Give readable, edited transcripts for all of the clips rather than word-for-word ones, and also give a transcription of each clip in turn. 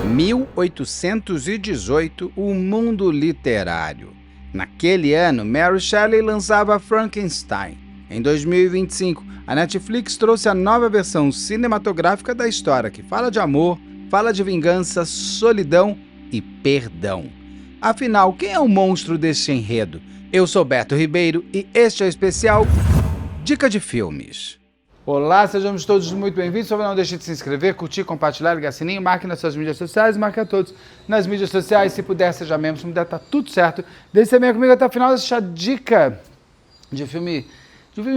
1818, o mundo literário. Naquele ano, Mary Shelley lançava Frankenstein. Em 2025, a Netflix trouxe a nova versão cinematográfica da história, que fala de amor, fala de vingança, solidão e perdão. Afinal, quem é o monstro deste enredo? Eu sou Beto Ribeiro e este é o especial Dica de Filmes. Olá, sejamos todos muito bem-vindos. Só não deixe de se inscrever, curtir, compartilhar, ligar sininho, marque nas suas mídias sociais, marque a todos nas mídias sociais. Se puder, seja membro, se puder, tá tudo certo. Deixe também comigo até o final dessa dica de filme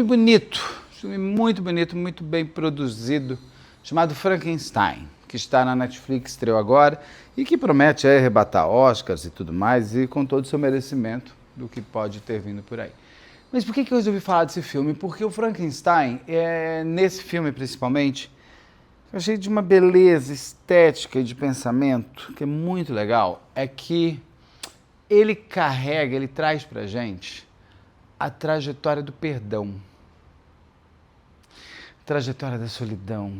bonito, filme muito bonito, muito bem produzido, chamado Frankenstein, que está na Netflix, estreou agora e que promete arrebatar Oscars e tudo mais, e com todo o seu merecimento do que pode ter vindo por aí. Mas por que eu resolvi falar desse filme? Porque o Frankenstein, nesse filme principalmente, eu achei de uma beleza estética e de pensamento que é muito legal, é que ele traz pra gente a trajetória do perdão, a trajetória da solidão,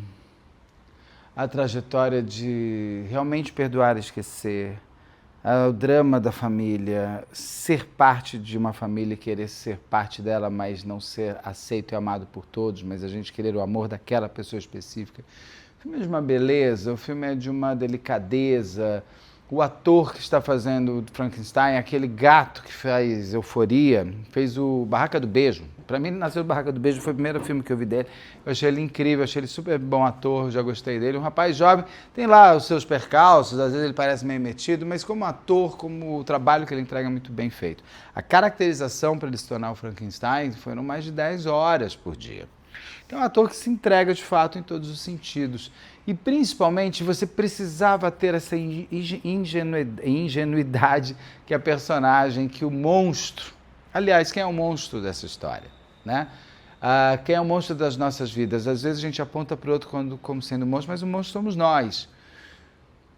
a trajetória de realmente perdoar e esquecer, o drama da família, ser parte de uma família e querer ser parte dela, mas não ser aceito e amado por todos, mas a gente querer o amor daquela pessoa específica. O filme é de uma beleza, o filme é de uma delicadeza. O ator que está fazendo o Frankenstein, aquele gato que faz Euforia, fez o Barraca do Beijo. Para mim, ele nasceu do Barraca do Beijo, foi o primeiro filme que eu vi dele. Eu achei ele incrível, achei ele super bom ator, já gostei dele. Um rapaz jovem, tem lá os seus percalços, às vezes ele parece meio metido, mas como ator, como o trabalho que ele entrega é muito bem feito. A caracterização para ele se tornar o Frankenstein foram mais de 10 horas por dia. Então é um ator que se entrega de fato em todos os sentidos. E principalmente você precisava ter essa ingenuidade que a personagem, que o monstro... Aliás, quem é o monstro dessa história? Né? Quem é o monstro das nossas vidas? Às vezes a gente aponta para o outro como sendo monstro, mas o monstro somos nós.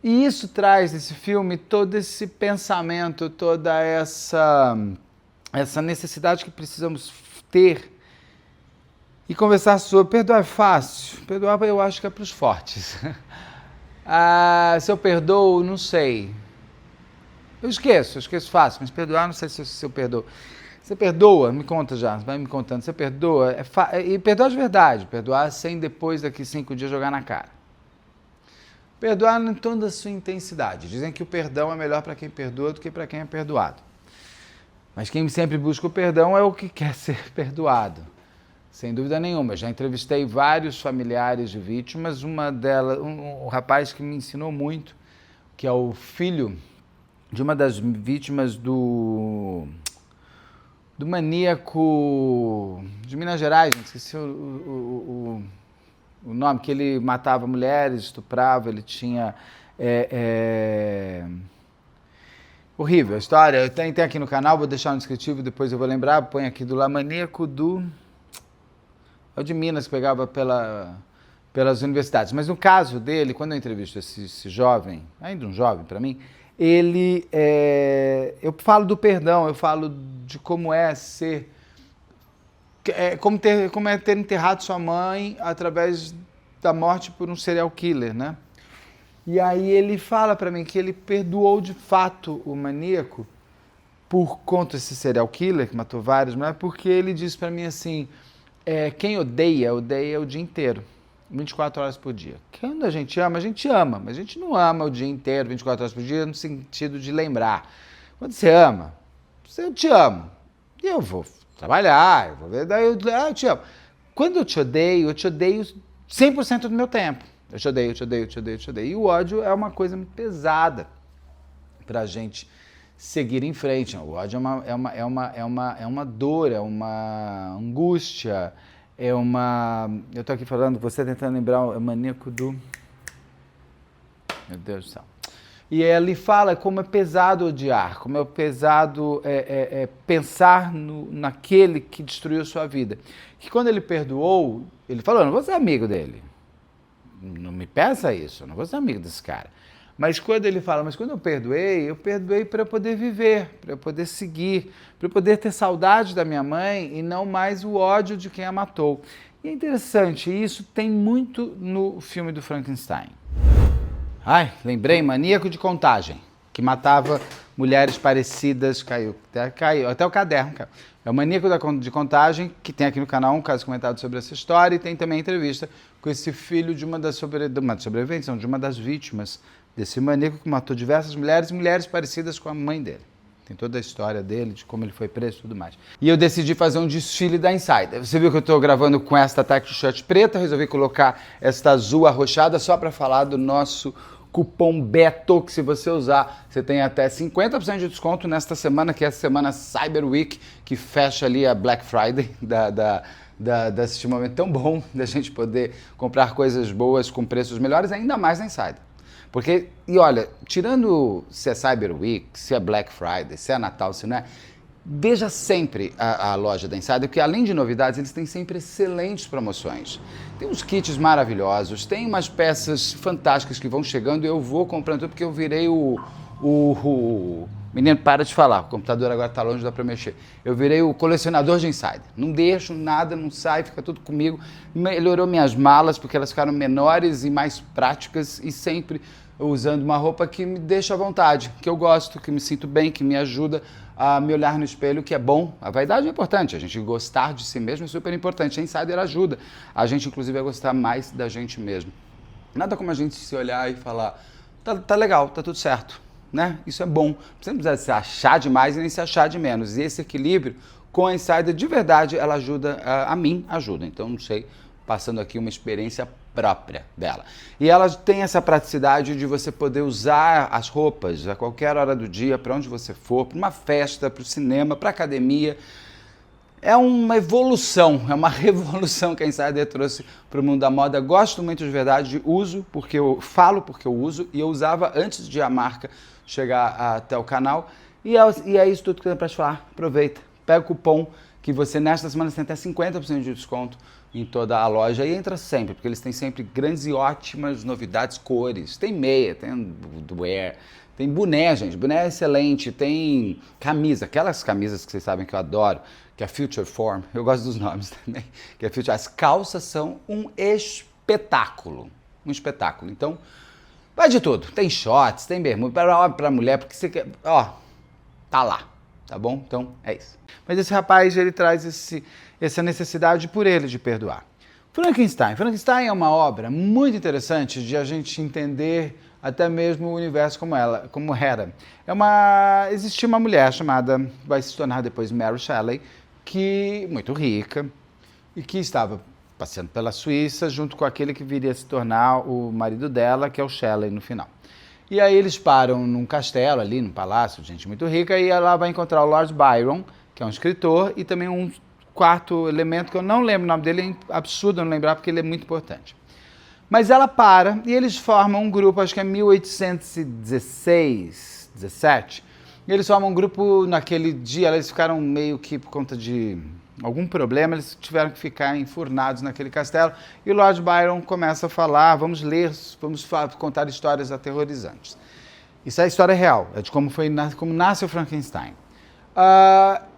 E isso traz nesse filme todo esse pensamento, toda essa necessidade que precisamos ter e conversar sobre. Perdoar é fácil, perdoar eu acho que é para os fortes. Se eu perdoo, não sei. Eu esqueço fácil, mas perdoar não sei se eu perdoo. Você perdoa? Me conta já, vai me contando. Você perdoa? E perdoar de verdade, perdoar sem depois daqui 5 dias jogar na cara. Perdoar em toda a sua intensidade. Dizem que o perdão é melhor para quem perdoa do que para quem é perdoado. Mas quem sempre busca o perdão é o que quer ser perdoado. Sem dúvida nenhuma. Já entrevistei vários familiares de vítimas, uma delas, um rapaz que me ensinou muito, que é o filho de uma das vítimas do maníaco de Minas Gerais, esqueci o nome, que ele matava mulheres, estuprava, ele tinha... Horrível a história, tem aqui no canal, vou deixar no descritivo, depois eu vou lembrar, põe aqui do lá, maníaco do... É o de Minas, que pegava pelas universidades. Mas no caso dele, quando eu entrevisto esse jovem, ainda um jovem para mim, eu falo do perdão, eu falo de como é ser... como é ter enterrado sua mãe através da morte por um serial killer, né? E aí ele fala para mim que ele perdoou de fato o maníaco por conta desse serial killer, que matou vários, mas porque ele disse para mim assim... quem odeia o dia inteiro, 24 horas por dia. Quando a gente ama, mas a gente não ama o dia inteiro, 24 horas por dia, no sentido de lembrar. Quando você ama, eu te amo, e eu vou trabalhar, eu vou ver, daí eu te amo. Quando eu te odeio 100% do meu tempo. Eu te odeio. E o ódio é uma coisa muito pesada pra gente seguir em frente. O ódio é uma dor, é uma angústia, eu tô aqui falando, você tentando lembrar o maníaco do... Meu Deus do céu. E ele fala como é pesado odiar, como é pesado pensar naquele que destruiu sua vida. Que quando ele perdoou, ele falou, não vou ser amigo dele. Não me peça isso, não vou ser amigo desse cara. Mas quando ele fala, mas quando eu perdoei para eu poder viver, para eu poder seguir, para eu poder ter saudade da minha mãe e não mais o ódio de quem a matou. E é interessante, isso tem muito no filme do Frankenstein. Ai, lembrei, Maníaco de Contagem, que matava mulheres parecidas, caiu até o caderno. Caiu. É o Maníaco de Contagem, que tem aqui no canal um caso comentado sobre essa história, e tem também entrevista com esse filho de uma das sobreviventes, de uma das vítimas desse maníaco que matou diversas mulheres, mulheres parecidas com a mãe dele. Tem toda a história dele, de como ele foi preso e tudo mais. E eu decidi fazer um desfile da Insider. Você viu que eu estou gravando com esta t-shirt preta, resolvi colocar esta azul arroxada só para falar do nosso cupom BETO, que se você usar, você tem até 50% de desconto nesta semana, que é a semana Cyber Week, que fecha ali a Black Friday desse momento tão bom da gente poder comprar coisas boas com preços melhores, ainda mais na Insider. Porque, e olha, tirando se é Cyber Week, se é Black Friday, se é Natal, se não é, veja sempre a loja da Insider, porque além de novidades, eles têm sempre excelentes promoções. Tem uns kits maravilhosos, tem umas peças fantásticas que vão chegando e eu vou comprando tudo porque eu virei Menino, para de falar, o computador agora está longe, dá para mexer. Eu virei o colecionador de Insider. Não deixo nada, não sai, fica tudo comigo. Melhorou minhas malas porque elas ficaram menores e mais práticas e sempre usando uma roupa que me deixa à vontade, que eu gosto, que me sinto bem, que me ajuda a me olhar no espelho, que é bom. A vaidade é importante, a gente gostar de si mesmo é super importante. A Insider ajuda a gente, inclusive, a gostar mais da gente mesmo. Nada como a gente se olhar e falar, tá legal, tá tudo certo, né? Isso é bom. Você não precisa se achar demais e nem se achar de menos. E esse equilíbrio com a Insider, de verdade, ela ajuda, a mim ajuda. Então, não sei, passando aqui uma experiência própria dela. E ela tem essa praticidade de você poder usar as roupas a qualquer hora do dia, para onde você for, para uma festa, para o cinema, para a academia. É uma evolução, é uma revolução que a Insider trouxe para o mundo da moda. Gosto muito de verdade, uso porque eu uso e eu usava antes de a marca chegar até o canal. E é isso tudo que eu tenho para te falar. Aproveita, pega o cupom que você nesta semana tem até 50% de desconto em toda a loja e entra sempre, porque eles têm sempre grandes e ótimas novidades, cores. Tem meia, tem wear, tem boné, gente, boné é excelente, tem camisa, aquelas camisas que vocês sabem que eu adoro, que é a Future Form, eu gosto dos nomes também, que é Future. As calças são um espetáculo, Então, vai de tudo, tem shorts, tem bermuda, para mulher, porque você quer, tá lá, tá bom? Então, é isso. Mas esse rapaz, ele traz essa necessidade por ele de perdoar. Frankenstein é uma obra muito interessante de a gente entender até mesmo o universo como era. Existia uma mulher chamada, vai se tornar depois Mary Shelley, muito rica, e que estava passeando pela Suíça junto com aquele que viria a se tornar o marido dela, que é o Shelley no final. E aí eles param num castelo ali, num palácio, gente muito rica, e ela vai encontrar o Lord Byron, que é um escritor, e também um quarto elemento, que eu não lembro o nome dele, é absurdo não lembrar, porque ele é muito importante. Mas ela para, e eles formam um grupo, acho que é 1816, 17, e eles formam um grupo naquele dia, eles ficaram meio que por conta de algum problema, eles tiveram que ficar enfurnados naquele castelo, e o Lord Byron começa a falar, vamos contar histórias aterrorizantes. Isso é a história real, é de como nasce o Frankenstein.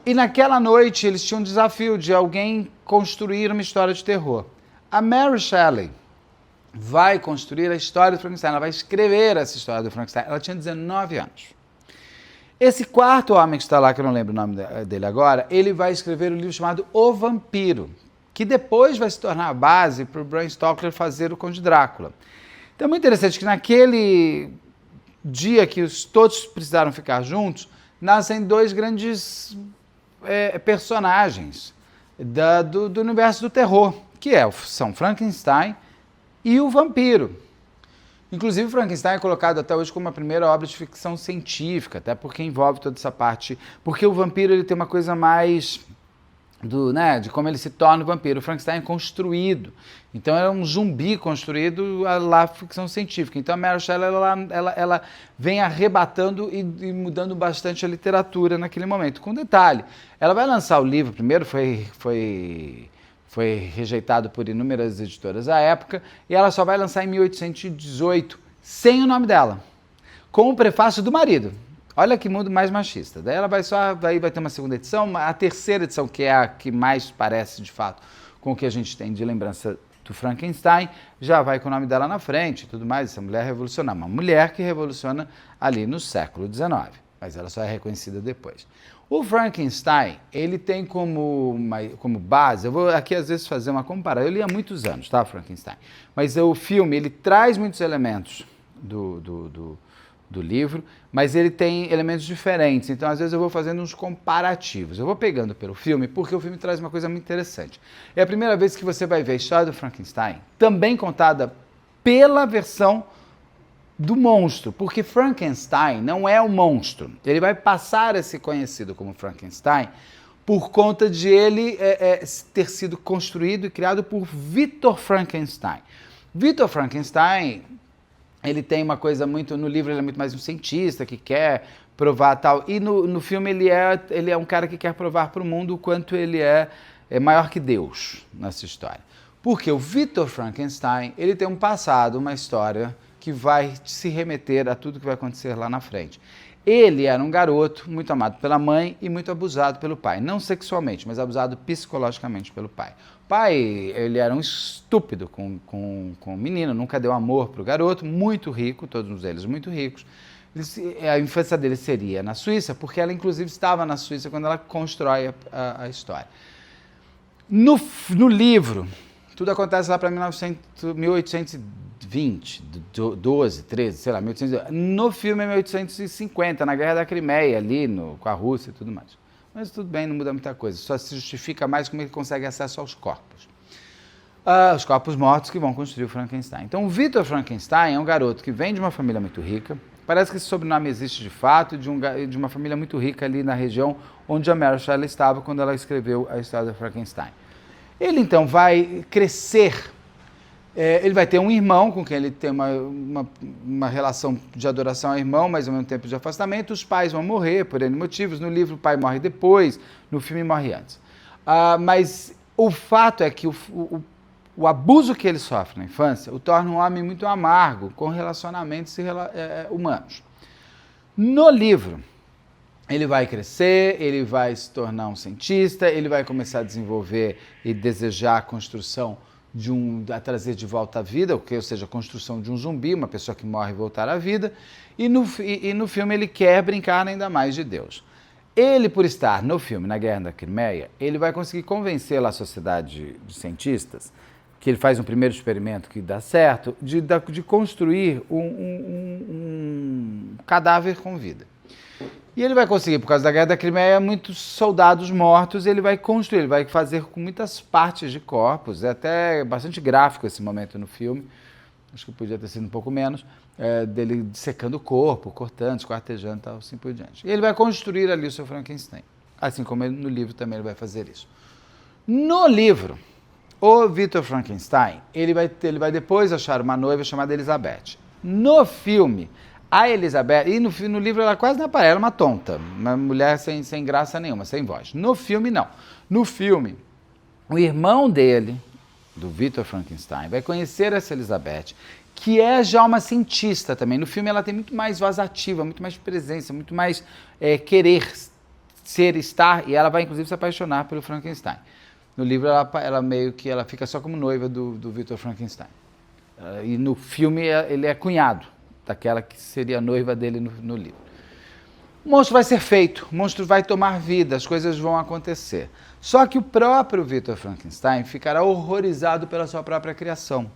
E naquela noite eles tinham um desafio de alguém construir uma história de terror. A Mary Shelley vai construir a história do Frankenstein, ela vai escrever essa história do Frankenstein, ela tinha 19 anos. Esse quarto homem que está lá, que eu não lembro o nome dele agora, ele vai escrever um livro chamado O Vampiro, que depois vai se tornar a base para o Bram Stoker fazer o Conde Drácula. Então é muito interessante que naquele dia que todos precisaram ficar juntos, nascem dois grandes personagens do universo do terror, que são Frankenstein e o vampiro. Inclusive, Frankenstein é colocado até hoje como a primeira obra de ficção científica, até porque envolve toda essa parte, porque o vampiro ele tem uma coisa mais de como ele se torna o vampiro. O Frankenstein é construído, então é um zumbi construído lá ficção científica. Então a Mary Shelley ela vem arrebatando e mudando bastante a literatura naquele momento. Com detalhe, ela vai lançar o livro, primeiro foi rejeitado por inúmeras editoras à época, e ela só vai lançar em 1818, sem o nome dela, com o prefácio do marido. Olha que mundo mais machista. Daí ela vai ter uma segunda edição, a terceira edição, que é a que mais parece, de fato, com o que a gente tem de lembrança do Frankenstein, já vai com o nome dela na frente e tudo mais, essa mulher revolucionar. Uma mulher que revoluciona ali no século XIX, mas ela só é reconhecida depois. O Frankenstein, ele tem como base, eu vou aqui às vezes fazer uma comparação, eu li há muitos anos, tá, Frankenstein, mas o filme, ele traz muitos elementos do livro, mas ele tem elementos diferentes, então às vezes eu vou fazendo uns comparativos, eu vou pegando pelo filme, porque o filme traz uma coisa muito interessante. É a primeira vez que você vai ver a história do Frankenstein, também contada pela versão do monstro, porque Frankenstein não é o monstro, ele vai passar a ser conhecido como Frankenstein por conta de ele ter sido construído e criado por Victor Frankenstein. Victor Frankenstein, ele tem uma coisa muito, no livro ele é muito mais um cientista que quer provar tal, e no filme ele é um cara que quer provar para o mundo o quanto ele é maior que Deus nessa história. Porque o Victor Frankenstein, ele tem um passado, uma história que vai se remeter a tudo que vai acontecer lá na frente. Ele era um garoto muito amado pela mãe e muito abusado pelo pai. Não sexualmente, mas abusado psicologicamente pelo pai. O pai, ele era um estúpido com o menino, nunca deu amor para o garoto, muito rico, todos eles muito ricos. A infância dele seria na Suíça, porque ela inclusive estava na Suíça quando ela constrói a história. No livro, tudo acontece lá para 1820, 12, 13, sei lá, 1820. No filme é 1850, na Guerra da Crimeia, ali com a Rússia e tudo mais. Mas tudo bem, não muda muita coisa, só se justifica mais como ele consegue acesso aos corpos. Os corpos mortos que vão construir o Frankenstein. Então o Victor Frankenstein é um garoto que vem de uma família muito rica, parece que esse sobrenome existe de fato, de uma família muito rica ali na região onde a Mary Shelley estava quando ela escreveu a história do Frankenstein. Ele então vai crescer, ele vai ter um irmão com quem ele tem uma relação de adoração ao irmão, mas ao mesmo tempo de afastamento. Os pais vão morrer por N motivos, no livro o pai morre depois, no filme morre antes. Mas o fato é que o abuso que ele sofre na infância o torna um homem muito amargo com relacionamentos humanos. No livro, ele vai crescer, ele vai se tornar um cientista, ele vai começar a desenvolver e desejar a construção a trazer de volta à vida, ou seja, a construção de um zumbi, uma pessoa que morre e voltar à vida, e no filme ele quer brincar ainda mais de Deus. Ele, por estar no filme, na Guerra da Crimeia, ele vai conseguir convencer lá a sociedade de cientistas, que ele faz um primeiro experimento que dá certo, de construir um cadáver com vida. E ele vai conseguir, por causa da Guerra da Crimeia, muitos soldados mortos, ele vai construir, ele vai fazer com muitas partes de corpos, é até bastante gráfico esse momento no filme, acho que podia ter sido um pouco menos, dele dissecando o corpo, cortando, esquartejando e tal, assim por diante. E ele vai construir ali o seu Frankenstein, assim como no livro também ele vai fazer isso. No livro, o Victor Frankenstein, ele vai depois achar uma noiva chamada Elizabeth. No filme, a Elizabeth, e no livro ela quase não aparece, ela é uma tonta, uma mulher sem graça nenhuma, sem voz. No filme, não. No filme, o irmão dele, do Victor Frankenstein, vai conhecer essa Elizabeth, que é já uma cientista também. No filme ela tem muito mais voz ativa, muito mais presença, muito mais querer estar, e ela vai inclusive se apaixonar pelo Frankenstein. No livro ela meio que ela fica só como noiva do Victor Frankenstein. E no filme ele é cunhado daquela que seria a noiva dele no livro. O monstro vai ser feito, o monstro vai tomar vida, as coisas vão acontecer. Só que o próprio Victor Frankenstein ficará horrorizado pela sua própria criação.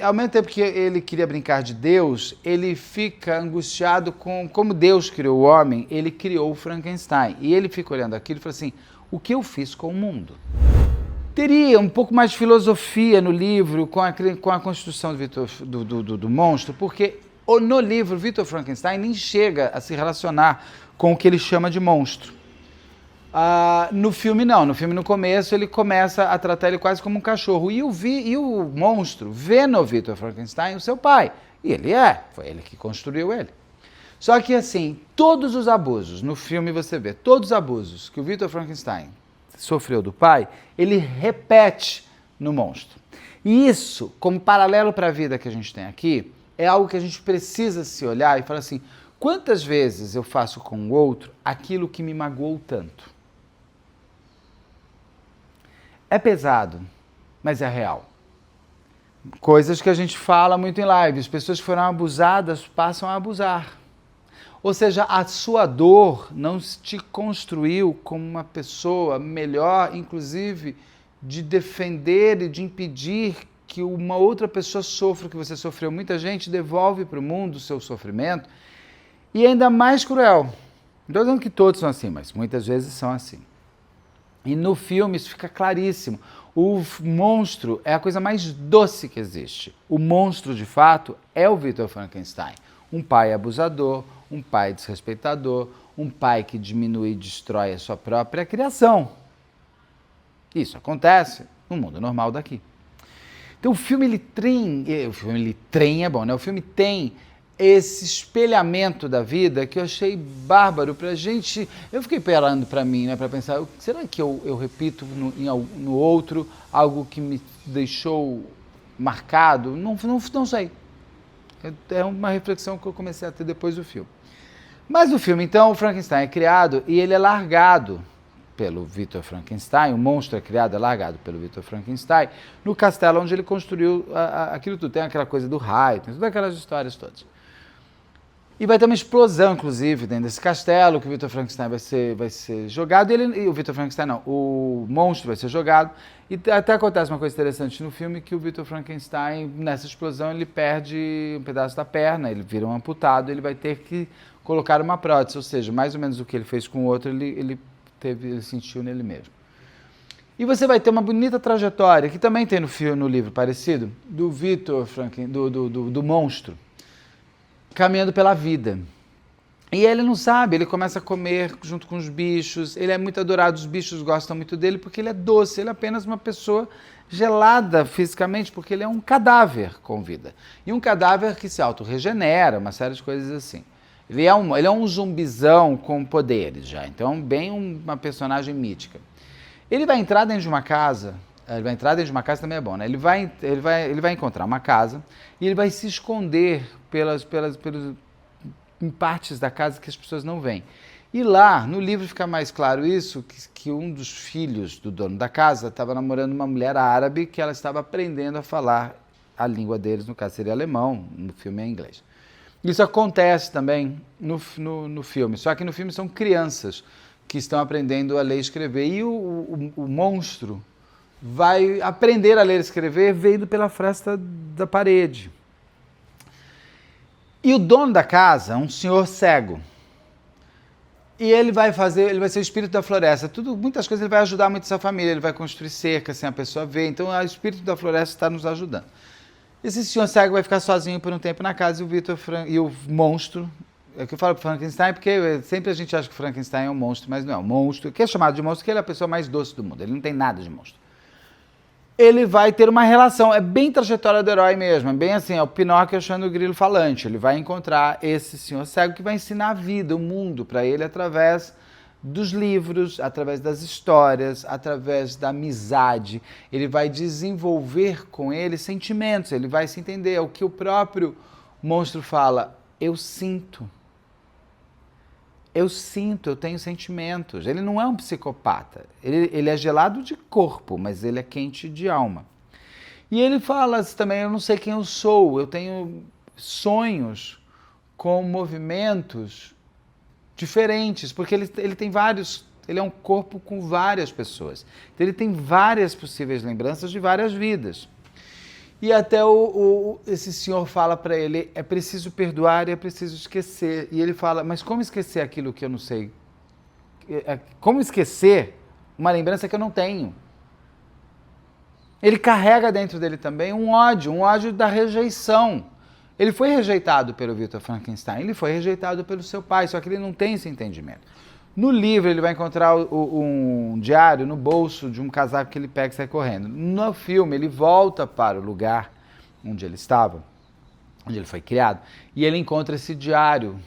Ao mesmo tempo que ele queria brincar de Deus, ele fica angustiado como Deus criou o homem, ele criou o Frankenstein. E ele fica olhando aquilo e fala assim, o que eu fiz com o mundo? Teria um pouco mais de filosofia no livro com a construção do monstro, porque no livro Victor Frankenstein nem chega a se relacionar com o que ele chama de monstro. No filme não, no filme no começo ele começa a tratar ele quase como um cachorro, e o monstro vê no Victor Frankenstein o seu pai, e foi ele que construiu ele. Só que assim, todos os abusos, no filme você vê, todos os abusos que o Victor Frankenstein sofreu do pai, ele repete no monstro. E isso, como paralelo para a vida que a gente tem aqui, é algo que a gente precisa se olhar e falar assim, quantas vezes eu faço com o outro aquilo que me magoou tanto? É pesado, mas é real. Coisas que a gente fala muito em live, as pessoas que foram abusadas passam a abusar. Ou seja, a sua dor não te construiu como uma pessoa melhor, inclusive, de defender e de impedir que uma outra pessoa sofra o que você sofreu. Muita gente devolve para o mundo o seu sofrimento e ainda mais cruel. Não estou dizendo que todos são assim, mas muitas vezes são assim. E no filme isso fica claríssimo. O monstro é a coisa mais doce que existe. O monstro, de fato, é o Victor Frankenstein. Um pai abusador, um pai desrespeitador, um pai que diminui e destrói a sua própria criação. Isso acontece no mundo normal daqui. Então o filme ele tem, é bom, né? O filme tem esse espelhamento da vida que eu achei bárbaro pra gente. Eu fiquei parando pra mim, né, para pensar, será que eu repito no outro algo que me deixou marcado? Não sei. É uma reflexão que eu comecei a ter depois do filme. Mas no filme, então, o Frankenstein é criado e ele é largado pelo Victor Frankenstein, o monstro é criado, é largado pelo Victor Frankenstein, no castelo onde ele construiu aquilo tudo. Tem aquela coisa do raio, tem todas aquelas histórias todas. E vai ter uma explosão, inclusive, dentro desse castelo, que o Victor Frankenstein vai ser jogado, e o Victor Frankenstein não, o monstro vai ser jogado, e até acontece uma coisa interessante no filme, que o Victor Frankenstein, nessa explosão, ele perde um pedaço da perna, ele vira um amputado, ele vai ter que colocar uma prótese, ou seja, mais ou menos o que ele fez com o outro, ele sentiu nele mesmo. E você vai ter uma bonita trajetória, que também tem no livro parecido, do Victor Frankenstein, do monstro, caminhando pela vida. E ele não sabe, ele começa a comer junto com os bichos, ele é muito adorado, os bichos gostam muito dele porque ele é doce, ele é apenas uma pessoa gelada fisicamente, porque ele é um cadáver com vida. E um cadáver que se autorregenera, uma série de coisas assim. Ele é um zumbizão com poderes já, então bem uma personagem mítica. Ele vai entrar dentro de uma casa, também é bom, né? Ele vai encontrar uma casa e ele vai se esconder em partes da casa que as pessoas não veem. E lá, no livro fica mais claro isso, que um dos filhos do dono da casa estava namorando uma mulher árabe que ela estava aprendendo a falar a língua deles, no caso seria alemão, no filme é inglês. Isso acontece também no filme, só que no filme são crianças que estão aprendendo a ler e escrever. E o monstro vai aprender a ler e escrever vendo pela fresta da parede. E o dono da casa, um senhor cego, e ele vai ser o espírito da floresta. Muitas coisas ele vai ajudar muito essa família, ele vai construir cerca sem a pessoa ver, então o espírito da floresta está nos ajudando. Esse senhor cego vai ficar sozinho por um tempo na casa e o monstro, é que eu falo para Frankenstein porque sempre a gente acha que o Frankenstein é um monstro, mas não é um monstro, que é chamado de monstro porque ele é a pessoa mais doce do mundo, ele não tem nada de monstro. Ele vai ter uma relação, é bem trajetória do herói mesmo, é bem assim, é o Pinóquio achando o grilo falante, ele vai encontrar esse senhor cego que vai ensinar a vida, o mundo para ele através dos livros, através das histórias, através da amizade. Ele vai desenvolver com ele sentimentos, ele vai se entender. É o que o próprio monstro fala, eu sinto, eu tenho sentimentos. Ele não é um psicopata, ele é gelado de corpo, mas ele é quente de alma. E ele fala também, eu não sei quem eu sou, eu tenho sonhos com movimentos diferentes, porque ele tem vários, ele é um corpo com várias pessoas. Então ele tem várias possíveis lembranças de várias vidas. E até esse senhor fala para ele, é preciso perdoar e é preciso esquecer. E ele fala, mas como esquecer aquilo que eu não sei? Como esquecer uma lembrança que eu não tenho? Ele carrega dentro dele também um ódio da rejeição. Ele foi rejeitado pelo Victor Frankenstein, ele foi rejeitado pelo seu pai, só que ele não tem esse entendimento. No livro ele vai encontrar um diário no bolso de um casaco que ele pega e sai correndo. No filme ele volta para o lugar onde ele estava, onde ele foi criado, e ele encontra esse diário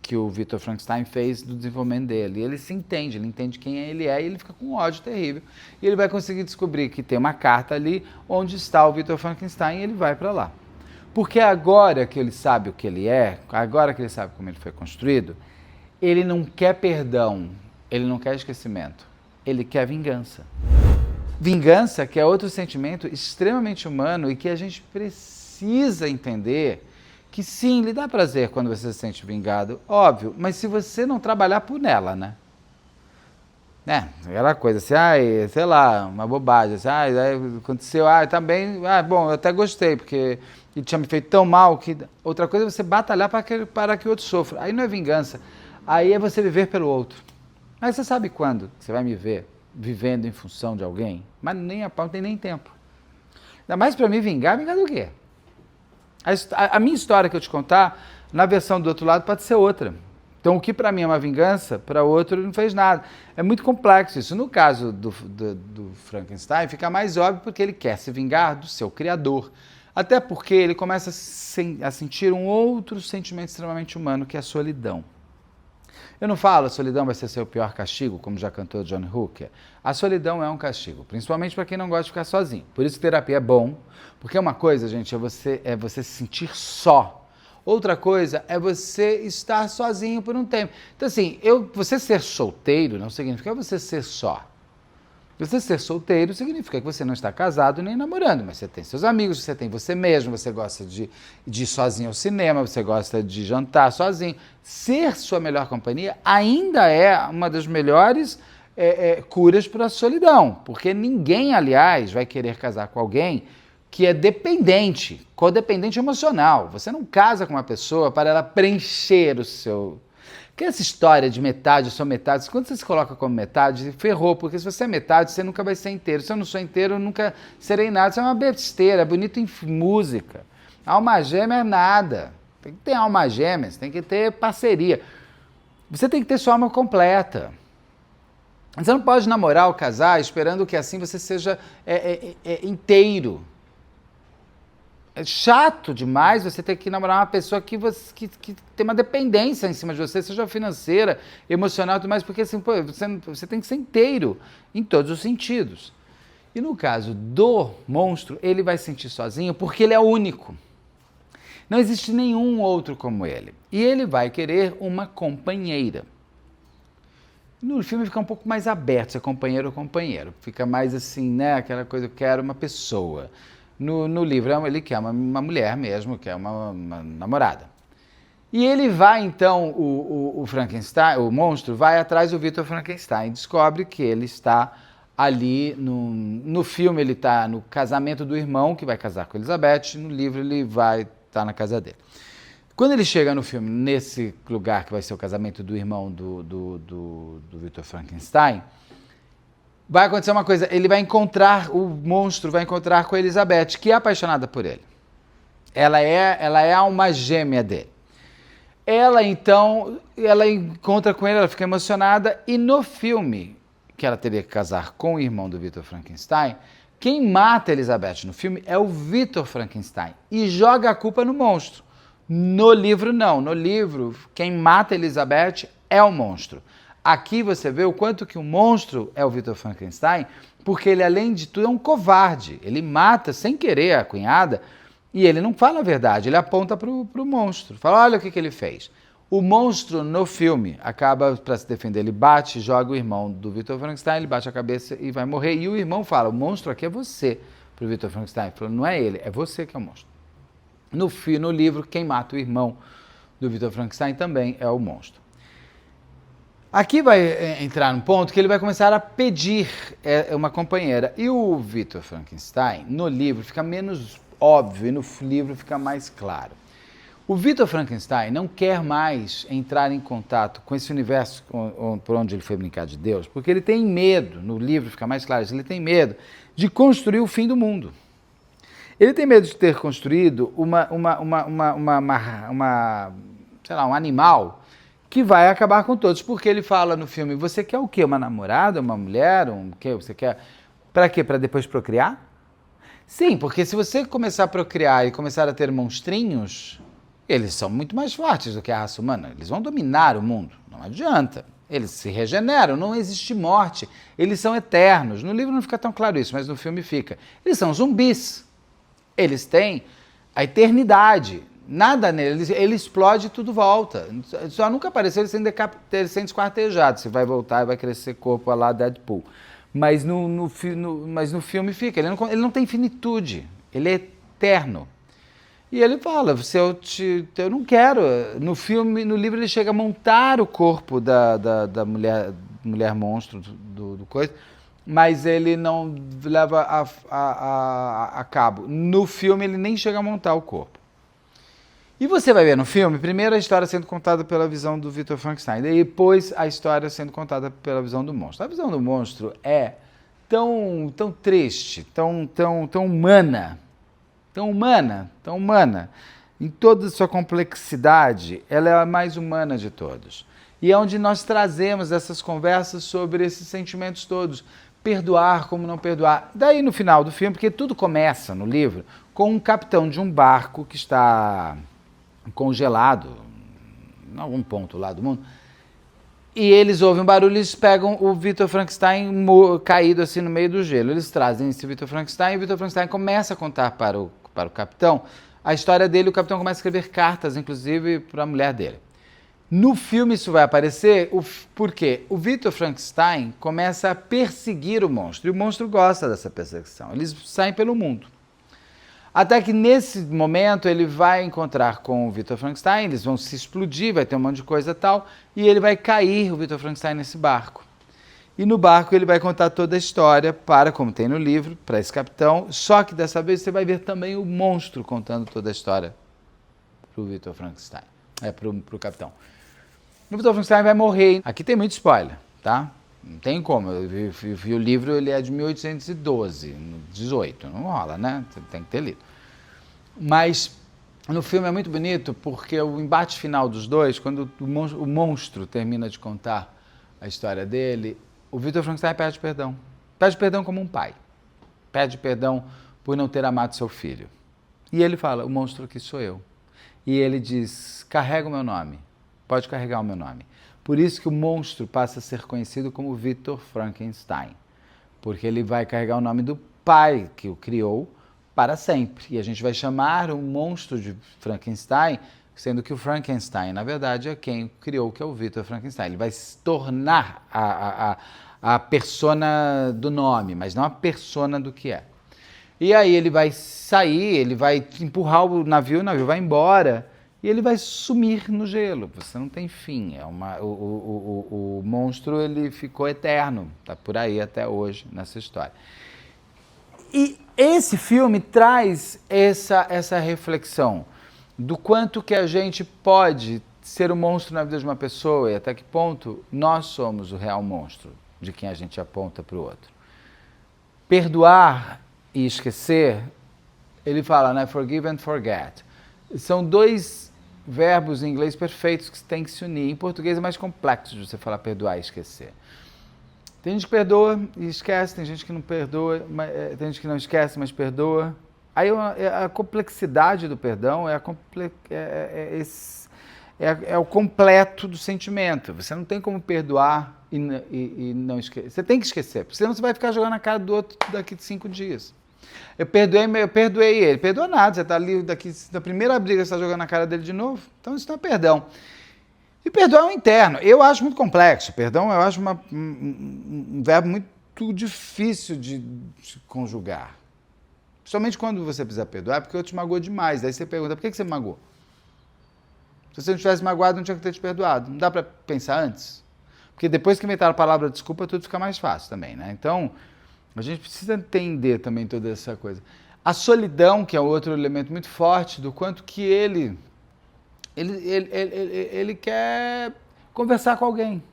que o Victor Frankenstein fez do desenvolvimento dele. E ele se entende, ele entende quem ele é e ele fica com um ódio terrível. E ele vai conseguir descobrir que tem uma carta ali onde está o Victor Frankenstein e ele vai para lá. Porque agora que ele sabe o que ele é, agora que ele sabe como ele foi construído, ele não quer perdão, ele não quer esquecimento, ele quer vingança. vingança, que é outro sentimento extremamente humano e que a gente precisa entender que sim, lhe dá prazer quando você se sente vingado, óbvio, mas se você não trabalhar por nela, né? Aquela coisa assim, ai, sei lá, uma bobagem, assim, ai, aconteceu, também, bom, eu até gostei, porque ele tinha me feito tão mal que... Outra coisa é você batalhar para que o outro sofra. Aí não é vingança, aí é você viver pelo outro. Mas você sabe quando você vai me ver vivendo em função de alguém? Mas nem a pau, não tem nem tempo. Ainda mais para me vingar do quê? A minha história que eu te contar, na versão do outro lado, pode ser outra. Então, o que para mim é uma vingança, para outro não fez nada. É muito complexo isso. No caso do Frankenstein, fica mais óbvio porque ele quer se vingar do seu criador. Até porque ele começa a sentir um outro sentimento extremamente humano, que é a solidão. Eu não falo, a solidão vai ser seu pior castigo, como já cantou John Hooker. A solidão é um castigo, principalmente para quem não gosta de ficar sozinho. Por isso que terapia é bom, porque uma coisa, gente, é você se sentir só. Outra coisa é você estar sozinho por um tempo. Então, assim, você ser solteiro não significa você ser só. Você ser solteiro significa que você não está casado nem namorando, mas você tem seus amigos, você tem você mesmo, você gosta de ir sozinho ao cinema, você gosta de jantar sozinho. Ser sua melhor companhia ainda é uma das melhores curas para a solidão, porque ninguém, aliás, vai querer casar com alguém que é dependente, codependente emocional. Você não casa com uma pessoa para ela preencher o seu... Porque essa história de metade, eu sou metade, quando você se coloca como metade, ferrou, porque se você é metade, você nunca vai ser inteiro. Se eu não sou inteiro, eu nunca serei nada. Isso é uma besteira, é bonito em música. Alma gêmea é nada. Tem que ter alma gêmea, você tem que ter parceria. Você tem que ter sua alma completa. Você não pode namorar ou casar esperando que assim você seja inteiro. É chato demais você ter que namorar uma pessoa que tem uma dependência em cima de você, seja financeira, emocional e tudo mais, porque assim, você tem que ser inteiro em todos os sentidos. E no caso do monstro, ele vai se sentir sozinho porque ele é único. Não existe nenhum outro como ele. E ele vai querer uma companheira. No filme fica um pouco mais aberto, se é companheiro ou companheiro. Fica mais assim, né, aquela coisa, eu quero uma pessoa. No livro, ele quer uma mulher mesmo, quer uma namorada. E ele vai, então, o Frankenstein, o monstro, vai atrás do Victor Frankenstein, descobre que ele está ali, no filme ele está no casamento do irmão, que vai casar com Elizabeth, no livro ele vai estar na casa dele. Quando ele chega no filme, nesse lugar que vai ser o casamento do irmão do Victor Frankenstein, vai acontecer uma coisa, o monstro vai encontrar com a Elizabeth, que é apaixonada por ele. Ela é a alma gêmea dele. Ela encontra com ele, ela fica emocionada, e no filme, que ela teria que casar com o irmão do Victor Frankenstein, quem mata a Elizabeth no filme é o Victor Frankenstein, e joga a culpa no monstro. No livro, não. No livro, quem mata a Elizabeth é o monstro. Aqui você vê o quanto que o monstro é o Victor Frankenstein, porque ele, além de tudo, é um covarde. Ele mata sem querer a cunhada e ele não fala a verdade, ele aponta para o monstro. Fala, olha o que ele fez. O monstro, no filme, acaba, para se defender, ele bate, joga o irmão do Victor Frankenstein, ele bate a cabeça e vai morrer. E o irmão fala, o monstro aqui é você, para o Victor Frankenstein. Ele falou, não é ele, é você que é o monstro. No livro, quem mata o irmão do Victor Frankenstein também é o monstro. Aqui vai entrar num ponto que ele vai começar a pedir uma companheira. E o Victor Frankenstein, no livro, fica menos óbvio e no livro fica mais claro. O Victor Frankenstein não quer mais entrar em contato com esse universo por onde ele foi brincar de Deus, porque ele tem medo, no livro fica mais claro isso, ele tem medo de construir o fim do mundo. Ele tem medo de ter construído um animal que vai acabar com todos, porque ele fala no filme, você quer o quê? Uma namorada, uma mulher, o quê? Você quer... Para quê? Para depois procriar? Sim, porque se você começar a procriar e começar a ter monstrinhos, eles são muito mais fortes do que a raça humana, eles vão dominar o mundo, não adianta. Eles se regeneram, não existe morte, eles são eternos. No livro não fica tão claro isso, mas no filme fica. Eles são zumbis, eles têm a eternidade. Nada nele, ele explode e tudo volta. Só nunca apareceu ele sendo esquartejado. Se vai voltar, vai crescer corpo lá Deadpool. Mas mas no filme fica, ele não tem finitude, ele é eterno. E ele fala, eu não quero. No filme, no livro, ele chega a montar o corpo da mulher monstro do coisa, mas ele não leva a cabo. No filme, ele nem chega a montar o corpo. E você vai ver no filme, primeiro a história sendo contada pela visão do Victor Frankenstein, depois a história sendo contada pela visão do monstro. A visão do monstro é tão triste, tão humana, tão humana, em toda a sua complexidade, ela é a mais humana de todos. E é onde nós trazemos essas conversas sobre esses sentimentos todos, perdoar, como não perdoar. Daí no final do filme, porque tudo começa no livro, com um capitão de um barco que está congelado, em algum ponto lá do mundo, e eles ouvem um barulho e eles pegam o Victor Frankenstein caído assim no meio do gelo. Eles trazem esse Victor Frankenstein e o Victor Frankenstein começa a contar para o capitão a história dele. O capitão começa a escrever cartas, inclusive, para a mulher dele. No filme isso vai aparecer, porque o Victor Frankenstein começa a perseguir o monstro, e o monstro gosta dessa perseguição. Eles saem pelo mundo. Até que nesse momento ele vai encontrar com o Victor Frankenstein, eles vão se explodir, vai ter um monte de coisa e tal, e ele vai cair, o Victor Frankenstein, nesse barco. E no barco ele vai contar toda a história como tem no livro, para esse capitão, só que dessa vez você vai ver também o monstro contando toda a história para o Victor Frankenstein, para o capitão. O Victor Frankenstein vai morrer. Aqui tem muito spoiler, tá? Não tem como, eu vi o livro, ele é de 1812, 18, não rola, né? Você tem que ter lido. Mas no filme é muito bonito porque o embate final dos dois, quando o monstro termina de contar a história dele, o Victor Frankenstein pede perdão. Pede perdão como um pai. Pede perdão por não ter amado seu filho. E ele fala, o monstro aqui sou eu. E ele diz, carrega o meu nome, pode carregar o meu nome. Por isso que o monstro passa a ser conhecido como Victor Frankenstein, porque ele vai carregar o nome do pai que o criou para sempre. E a gente vai chamar o monstro de Frankenstein, sendo que o Frankenstein, na verdade, é quem o criou, que é o Victor Frankenstein. Ele vai se tornar a persona do nome, mas não a persona do que é. E aí ele vai sair, ele vai empurrar o navio vai embora, e ele vai sumir no gelo. Você não tem fim. O monstro ele ficou eterno. Está por aí até hoje nessa história. E esse filme traz essa reflexão do quanto que a gente pode ser o monstro na vida de uma pessoa e até que ponto nós somos o real monstro de quem a gente aponta para o outro. Perdoar e esquecer, ele fala, né? Forgive and forget. São dois verbos em inglês perfeitos que têm que se unir. Em português é mais complexo de você falar perdoar e esquecer. Tem gente que perdoa e esquece, tem gente que não perdoa, tem gente que não esquece, mas perdoa. Aí a complexidade do perdão é o completo do sentimento. Você não tem como perdoar e não esquecer. Você tem que esquecer, porque senão você vai ficar jogando na cara do outro daqui de 5 dias. Eu perdoei ele. Perdoa nada, você está ali, da primeira briga você está jogando na cara dele de novo. Então isso não é perdão. E perdoar é um interno. Eu acho muito complexo. Perdão eu acho um verbo muito difícil de conjugar. Somente quando você precisa perdoar, porque o outro te magoou demais. Daí você pergunta, por que você me magoou? Se você não tivesse magoado, não tinha que ter te perdoado. Não dá para pensar antes? Porque depois que inventaram a palavra desculpa, tudo fica mais fácil também, né? Então, a gente precisa entender também toda essa coisa. A solidão, que é outro elemento muito forte, do quanto que ele quer conversar com alguém.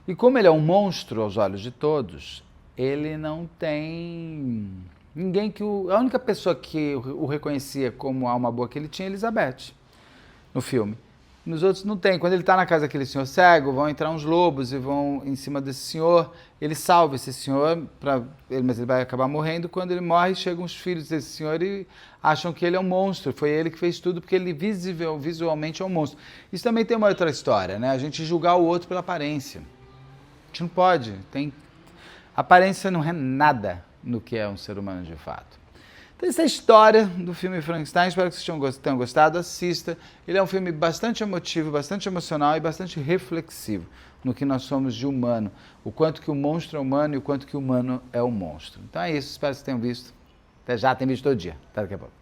E como ele é um monstro aos olhos de todos, ele não tem ninguém que a única pessoa que o reconhecia como alma boa que ele tinha é Elizabeth, no filme. Nos outros não tem. Quando ele está na casa daquele senhor cego, vão entrar uns lobos e vão em cima desse senhor. Ele salva esse senhor, mas ele vai acabar morrendo. Quando ele morre, chegam os filhos desse senhor e acham que ele é um monstro. Foi ele que fez tudo, porque ele visualmente é um monstro. Isso também tem uma outra história, né? A gente julgar o outro pela aparência. A gente não pode. Aparência não é nada no que é um ser humano de fato. Então, essa é a história do filme Frankenstein. Espero que vocês tenham gostado. Assista. Ele é um filme bastante emotivo, bastante emocional e bastante reflexivo. no que nós somos de humano. O quanto que o monstro é humano e o quanto que o humano é o monstro. Então é isso, espero que vocês tenham visto. Até já, tem vídeo todo dia. Até daqui a pouco.